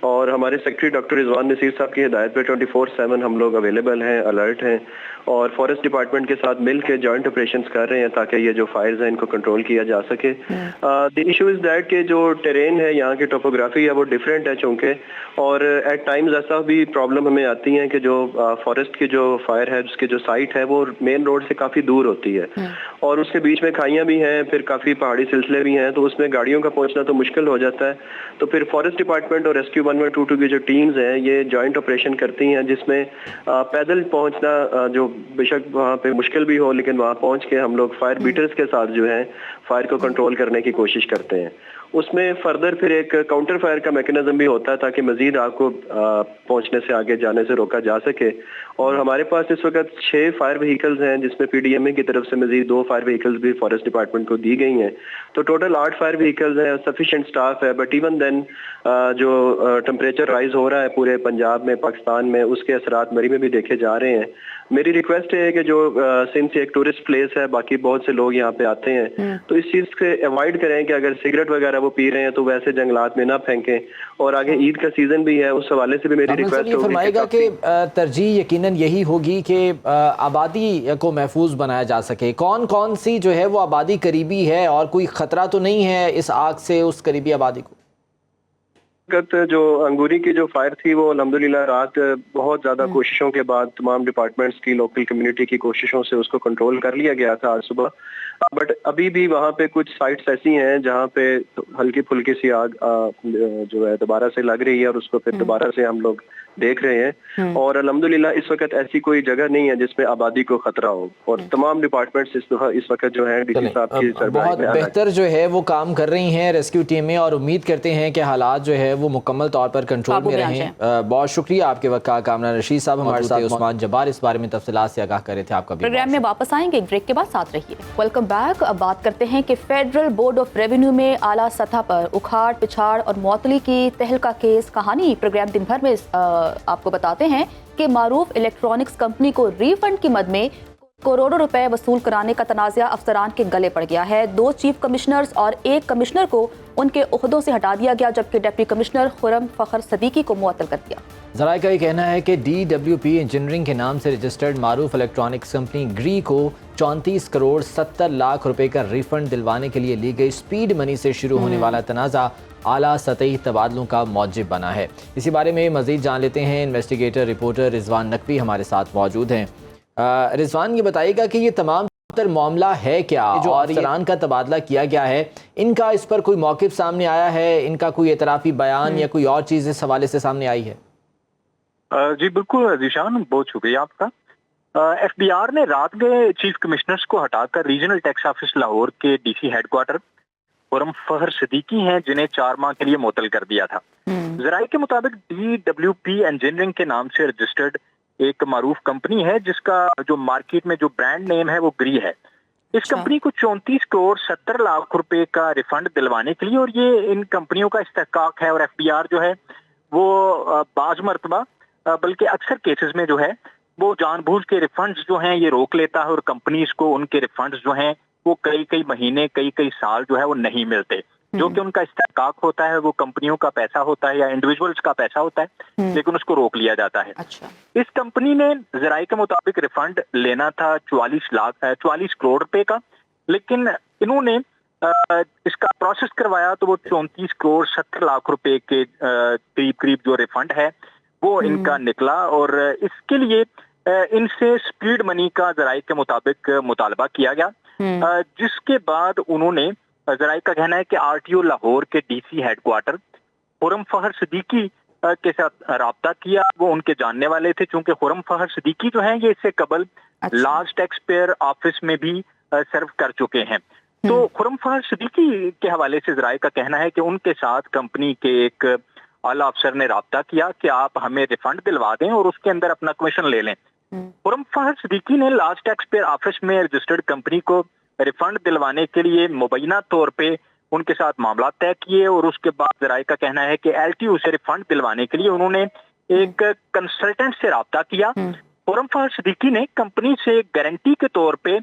और हमारे सेक्रेटरी डॉक्टर रिजवान नसीर साहब की हिदायत पे 24/7 हम लोग अवेलेबल हैं, अलर्ट हैं और फॉरेस्ट डिपार्टमेंट के साथ मिल के जॉइंट ऑपरेशंस कर रहे हैं ताकि ये जो फायर्स हैं इनको कंट्रोल किया जा सके। द इशू इज़ दैट कि जो टेरेन है, यहाँ की टोपोग्राफी है वो डिफरेंट है चूँकि, और एट टाइम्स ऐसा भी प्रॉब्लम हमें आती है कि जो फॉरेस्ट की जो फायर है उसकी जो साइट है वो मेन रोड से काफ़ी दूर होती है और उसके बीच में खाइयाँ भी हैं, फिर काफ़ी पहाड़ी सिलसिले भी हैं, तो उसमें गाड़ियों का पहुँचना तो मुश्किल हो जाता है। तो फिर फॉरेस्ट डिपार्टमेंट और रेस्क्यू 1122 की जो टीम्स हैं ये जॉइंट ऑपरेशन करती हैं, जिसमें पैदल पहुंचना जो बेशक वहाँ पे मुश्किल भी हो, लेकिन वहाँ पहुंच के हम लोग फायर बीटर्स के साथ जो है फायर को कंट्रोल करने की कोशिश करते हैं। उसमें फर्दर फिर एक काउंटर फायर का मैकेनिज्म भी होता है ताकि मजीद आग को पहुंचने से, आगे जाने से रोका जा सके। और हमारे पास इस वक्त 6 फायर व्हीकल्स हैं जिसमें PDMA की तरफ से मजीद 2 फायर व्हीकल्स भी फॉरेस्ट डिपार्टमेंट को दी गई हैं, तो टोटल 8 फायर व्हीकल्स हैं, सफिशिएंट स्टाफ है। बट इवन देन जो टेम्परेचर राइज हो रहा है पूरे पंजाब में, पाकिस्तान में, उसके असरात मरी में भी देखे जा रहे हैं। मेरी रिक्वेस्ट है कि जो सिंस एक टूरिस्ट प्लेस है, बाकी बहुत से लोग यहाँ पे आते हैं, तो इस चीज़ से अवॉइड करें कि अगर सिगरेट वगैरह वो पी रहे हैं तो वैसे जंगलात में ना फेंकें। और आगे ईद का सीजन भी है, उस हवाले से भी मेरी रिक्वेस्ट होगी। फरमाएगा कि तरजीह यकीनन यही होगी कि आबादी को महफूज बनाया जा सके। कौन कौन सी जो है वो आबादी करीबी है और कोई ख़तरा तो नहीं है इस आग से उस करीबी आबादी को? जो अंगूरी की जो फायर थी वो अल्हम्दुलिल्लाह रात बहुत ज़्यादा कोशिशों के बाद तमाम डिपार्टमेंट्स की, लोकल कम्युनिटी की कोशिशों से उसको कंट्रोल कर लिया गया था आज सुबह। बट अभी भी वहाँ पे कुछ साइट्स ऐसी हैं जहाँ पे हल्की फुल्की सी आग जो है दोबारा से लग रही है और उसको फिर दोबारा से हम लोग देख रहे हैं। और अल्हम्दुलिल्लाह इस वक्त ऐसी कोई जगह नहीं है जिसमें आबादी को खतरा हो और तमाम डिपार्टमेंट्स इस वक्त जो है DC साहब की बहुत बेहतर जो है वो काम कर रही हैं रेस्क्यू टीमें, और उम्मीद करते हैं कि हालात जो है वो मुकम्मल तौर पर कंट्रोल में रहें। बहुत शुक्रिया आपके वक्त का। कामरान रशीद साहब हमारे साथ, उस्मान जब्बार इस बारे में तफसीलात से आगाह कर रहे थे। आपका प्रोग्राम में वापस आएंगे एक ब्रेक के बाद, साथ रहिए। Welcome back. अब बात करते हैं कि फेडरल बोर्ड ऑफ रेवेन्यू में आला सतह पर उखाड़ पिछाड़ और मौतली की तहलका केस कहानी। प्रोग्राम दिन भर में आपको बताते हैं कि मारूफ इलेक्ट्रॉनिक्स कंपनी को रिफंड की मद में करोड़ों रुपए वसूल कराने का तनाज़ा अफसरान के गले पड़ गया है। 2 चीफ कमिश्नर्स और 1 कमिश्नर को उनके ओहदों से हटा दिया गया, जबकि डिप्टी कमिश्नर खुरम फखर सदीकी को मुअत्तल कर दिया। ज़राए का ये कहना है कि DWP इंजीनियरिंग के नाम से रजिस्टर्ड मारूफ इलेक्ट्रॉनिक्स कंपनी ग्री को 34 करोड़ 70 लाख रुपए का रिफंड दिलवाने के लिए ली गई स्पीड मनी से शुरू होने वाला तनाज़ा आला सतही तबादलों का मौजिब बना है। इसी बारे में मज़ीद जान लेते हैं। इन्वेस्टिगेटर रिपोर्टर रिजवान नकवी हमारे साथ मौजूद हैं। रिजवान, ये बताइएगा कि ये तमाम मामला है क्या, जो अफसरान का तबादला किया गया है, इनका इस पर कोई मौक़िफ़ सामने आया है, इनका कोई एतराफ़ी बयान या कोई और चीज़ इस हवाले से सामने आई है? जी बिल्कुल जीशान, बहुत शुक्रिया आपका। FBR ने रात में चीफ कमिश्नर्स को हटाकर रीजनल टैक्स ऑफिस लाहौर के DC हेडक्वार्टर खुरम फखर सदीकी हैं, जिन्हें 4 माह के लिए मुअत्तल कर दिया था। ज़राए के मुताबिक DWP इंजीनियरिंग के नाम से रजिस्टर्ड एक मारूफ कंपनी है जिसका जो मार्केट में जो ब्रांड नेम है वो ग्री है। इस कंपनी को 34 करोड़ 70 लाख रुपए का रिफंड दिलवाने के लिए, और ये इन कंपनियों का इस्तेहकाक है, और FBR जो है वो बाज मरतबा बल्कि अक्सर केसेस में जो है वो जानबूझ के रिफंड्स जो हैं ये रोक लेता है, और कंपनीज को उनके रिफंड्स जो हैं वो कई महीने कई साल जो है वो नहीं मिलते। जो कि उनका इस्तेहकाक होता है, वो कंपनियों का पैसा होता है या इंडिविजुअल्स का पैसा होता है, लेकिन उसको रोक लिया जाता है। इस कंपनी ने ज़राए के मुताबिक रिफंड लेना था 44 करोड़ रुपए का, लेकिन इन्होंने इसका प्रोसेस करवाया तो वो 34 करोड़ 70 लाख रुपए के करीब जो रिफंड है वो इनका निकला, और इसके लिए इनसे स्पीड मनी का ज़राए के मुताबिक मुतालबा किया गया, जिसके बाद उन्होंने, ज़राए का कहना है कि RTO लाहौर के DC हेडक्वार्टर खुरम फखर सदीकी के साथ राब्ता किया, वो उनके जानने वाले थे, चूंकि खुरम फहर सिद्दीकी जो हैं ये इससे कबल लार्ज टैक्स पेयर ऑफिस में भी सर्व कर चुके हैं। तो खुरम फहर सिद्दीकी के हवाले से ज़राए का कहना है कि उनके साथ कंपनी के एक आला अफसर ने राब्ता किया कि आप हमें रिफंड दिलवा दें और उसके अंदर अपना कमीशन ले लें। खुरम फहर सिद्दीकी ने लार्ज टैक्स पेयर ऑफिस में रजिस्टर्ड कंपनी को रिफंड दिलवाने के लिए मुबैना तौर पे उनके साथ मामला तय किए और उसके बाद ज़राए का कहना है कि LTU से रिफंड दिलवाने के लिए उन्होंने एक कंसल्टेंट से राब्ता किया। खुरम फहर सिद्दीकी ने कंपनी से गारंटी के तौर पे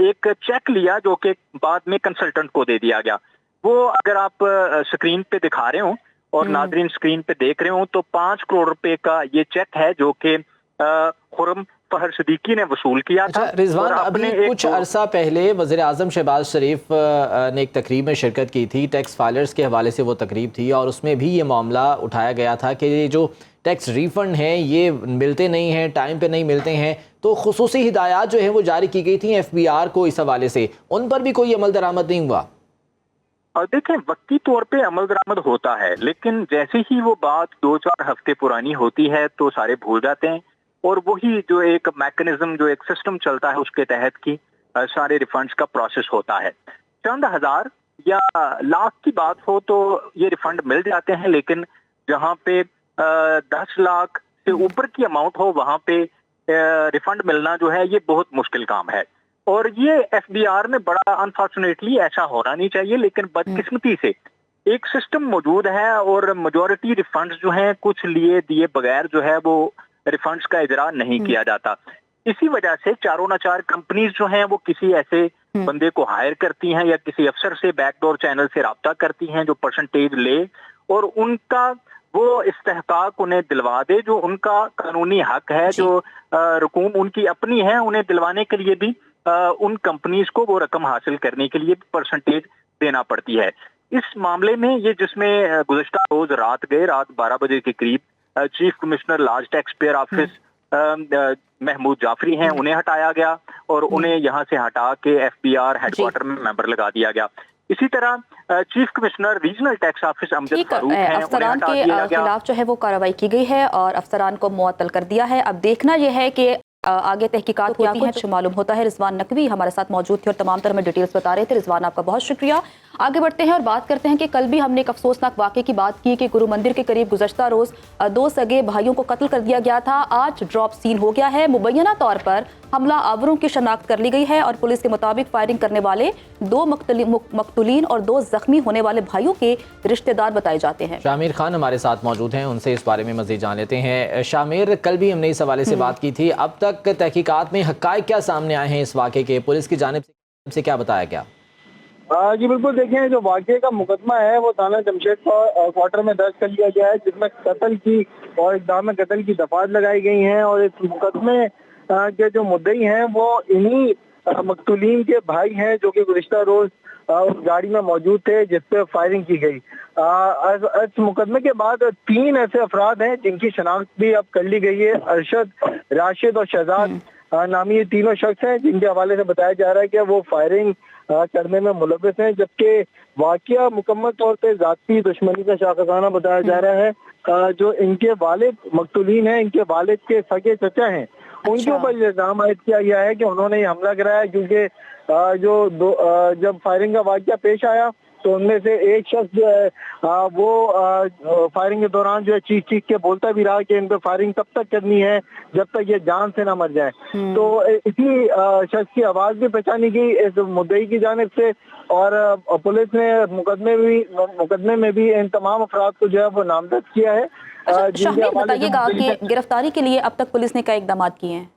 एक चेक लिया जो कि बाद में कंसल्टेंट को दे दिया गया। वो अगर आप स्क्रीन पे दिखा रहे हो और नाज़रीन स्क्रीन पे देख रहे हो तो 5 करोड़ रुपए का ये चेक है जो कि खुरम फहर सिद्दीकी ने वसूल किया था। रिजवान, अभी कुछ अरसा पहले वज़ीर आज़म शहबाज शरीफ ने एक तकरीब में शिरकत की थी, टैक्स फाइलर्स के हवाले से वो तकरीब थी और उसमें भी ये मामला उठाया गया था कि ये जो टैक्स रिफंड हैं ये मिलते नहीं हैं, टाइम पे नहीं मिलते हैं, तो खुसूसी हिदायत जो है वो जारी की गई थी FBR को इस हवाले से, उन पर भी कोई अमल दरामद नहीं हुआ। और देखें, वक्ती तौर पे अमल दरामद होता है, लेकिन जैसे ही वो बात 2-4 हफ्ते पुरानी होती है तो सारे भूल जाते हैं और वही जो एक मैकेनिज्म, जो एक सिस्टम चलता है उसके तहत की सारे रिफंड्स का प्रोसेस होता है। चंद हज़ार या लाख की बात हो तो ये रिफंड मिल जाते हैं, लेकिन जहाँ पे 10 लाख से ऊपर की अमाउंट हो वहाँ पे रिफंड मिलना जो है ये बहुत मुश्किल काम है। और ये FBR में बड़ा अनफॉर्चुनेटली ऐसा होना नहीं चाहिए, लेकिन बदकिस्मती से एक सिस्टम मौजूद है और मेजॉरिटी रिफंड्स जो हैं कुछ लिए दिए बगैर जो है वो रिफंड्स का इजरा नहीं किया जाता। इसी वजह से चारों ना चार कंपनीज जो हैं वो किसी ऐसे बंदे को हायर करती हैं या किसी अफसर से बैकडोर चैनल से राब्ता करती हैं जो परसेंटेज ले और उनका वो इस्तेहकाक उन्हें दिलवा दे जो उनका कानूनी हक है, जो रकूम उनकी अपनी है, उन्हें दिलवाने के लिए भी उन कंपनीज को वो रकम हासिल करने के लिए परसेंटेज देना पड़ती है। इस मामले में ये जिसमें गुज़श्ता रोज रात 12 बजे के करीब chief commissioner large tax payer office Mahmood Jafri हैं, उन्हें हटाया गया और उन्हें यहाँ से हटा के FBR हेडक्वार्टर में मेंबर लगा दिया गया। इसी तरह chief commissioner regional tax office Amjad Farooq हैं, अफसरान के खिलाफ जो है वो कार्रवाई की गई है और अफसरान को मुअत्तल कर दिया है। अब देखना यह है कि आगे तहकीकात होती हैं तो मालूम होता है। रिजवान नकवी हमारे साथ मौजूद थे और तमाम तरह में डिटेल्स बता रहे थे। रिजवान, आपका बहुत शुक्रिया। आगे बढ़ते हैं और बात करते हैं कि कल भी हमने एक अफसोसनाक वाक़े की बात की कि गुरु मंदिर के करीब गुज़श्ता रोज़ 2 सगे भाइयों को कत्ल कर दिया गया था। आज ड्रॉप सीन हो गया है। मुबैना तौर पर हमला आवरों की शनाख्त कर ली गई है और पुलिस के मुताबिक फायरिंग करने वाले 2 मकतूलीन और 2 जख्मी होने वाले भाइयों के रिश्तेदार बताए जाते हैं। शामिर खान हमारे साथ मौजूद हैं, उनसे इस बारे में मज़ीद जान लेते हैं। शामिर, कल भी हमने इस हवाले से बात की थी, अब तक तहकीकात में हक़ाइक़ क्या सामने आए हैं इस वाक़े के, पुलिस की जानिब से क्या बताया गया? जी बिल्कुल, देखें जो वाक़े का मुकदमा है वो थाना जमशेद क्वार्टर में दर्ज कर लिया गया है, जिसमें कत्ल की और इक़दाम कत्ल की दफात लगाई गई हैं और इस मुकदमे के जो मुद्दई हैं वो इन्हीं मकतूलीन के भाई हैं जो कि गुज़िश्ता रोज उस गाड़ी में मौजूद थे जिस पे फायरिंग की गई। इस मुकदमे के बाद 3 ऐसे अफराद हैं जिनकी शनाख्त भी अब कर ली गई है। अरशद, राशिद और शहजाद नामी ये तीनों शख्स हैं जिनके हवाले से बताया जा रहा है कि वो फायरिंग करने में मुलव्वस हैं, जबकि वाक़या मुकम्मल तौर पे ज़ाती दुश्मनी का शाखसाना बताया जा रहा है। जो इनके वालिद मकतूलीन हैं, इनके वालिद के सगे चचा हैं, उनके ऊपर इल्ज़ाम आयद किया गया है कि उन्होंने ये हमला कराया, क्योंकि जब फायरिंग का वाक़या पेश आया तो उनमें से एक शख्स जो है वो फायरिंग के दौरान जो है चीख के बोलता भी रहा कि इन पे फायरिंग तब तक करनी है जब तक ये जान से ना मर जाए। तो इसी शख्स की आवाज़ भी पहचानी गई इस मुद्दई की जानिब से और पुलिस ने मुकदमे में भी इन तमाम अफराद को जो है वो नामजद किया है। शामिर, बताइएगा कि गिरफ्तारी के लिए अब तक पुलिस ने क्या इक़दाम किए हैं?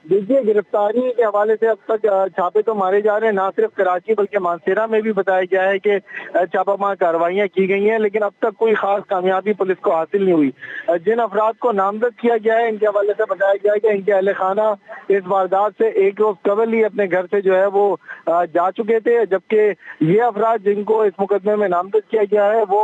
देखिए, गिरफ्तारी के हवाले से अब तक छापे तो मारे जा रहे हैं, ना सिर्फ कराची बल्कि मानसेरा में भी बताया गया है कि छापामार कार्रवाइयाँ की गई हैं, लेकिन अब तक कोई खास कामयाबी पुलिस को हासिल नहीं हुई। जिन अफराद को नामजद किया गया है इनके हवाले से बताया गया है कि इनके अहले खाना इस वारदात से 1 रोज कबल ही अपने घर से जो है वो जा चुके थे, जबकि ये अफराद जिनको इस मुकदमे में नामजद किया गया है वो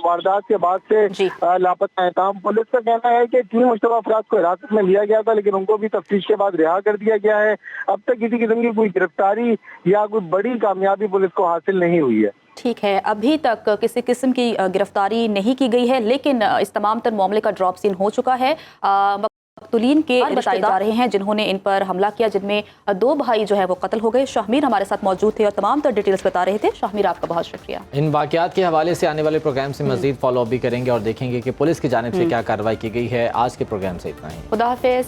वारदात के बाद से लापता है। पुलिस का कहना है कि 3 मुश्तबा अफराद को हिरासत में लिया गया था, लेकिन उनको भी तफ्तीश के बाद रिहा कर दिया गया है। अब तक किसी किस्म की कोई गिरफ्तारी या कोई बड़ी कामयाबी पुलिस को हासिल नहीं हुई है। ठीक है, अभी तक किसी किस्म की गिरफ्तारी नहीं की गई है, लेकिन इस तमाम तर मामले का ड्रॉप सीन हो चुका है। मकतूलीन के बताए जा रहे हैं जिन्होंने इन पर हमला किया, जिनमें 2 भाई जो है वो कत्ल हो गए। शाहमीर हमारे साथ मौजूद थे और तमाम तर डिटेल्स बता रहे थे। शाहमीर, आपका बहुत शुक्रिया। इन वाक़यात के हवाले से आने वाले प्रोग्राम से मजीद फॉलो अप भी करेंगे और देखेंगे कि पुलिस की जानिब से क्या कार्रवाई की गई है। आज के प्रोग्राम से इतना ही। खुदा हाफिज़।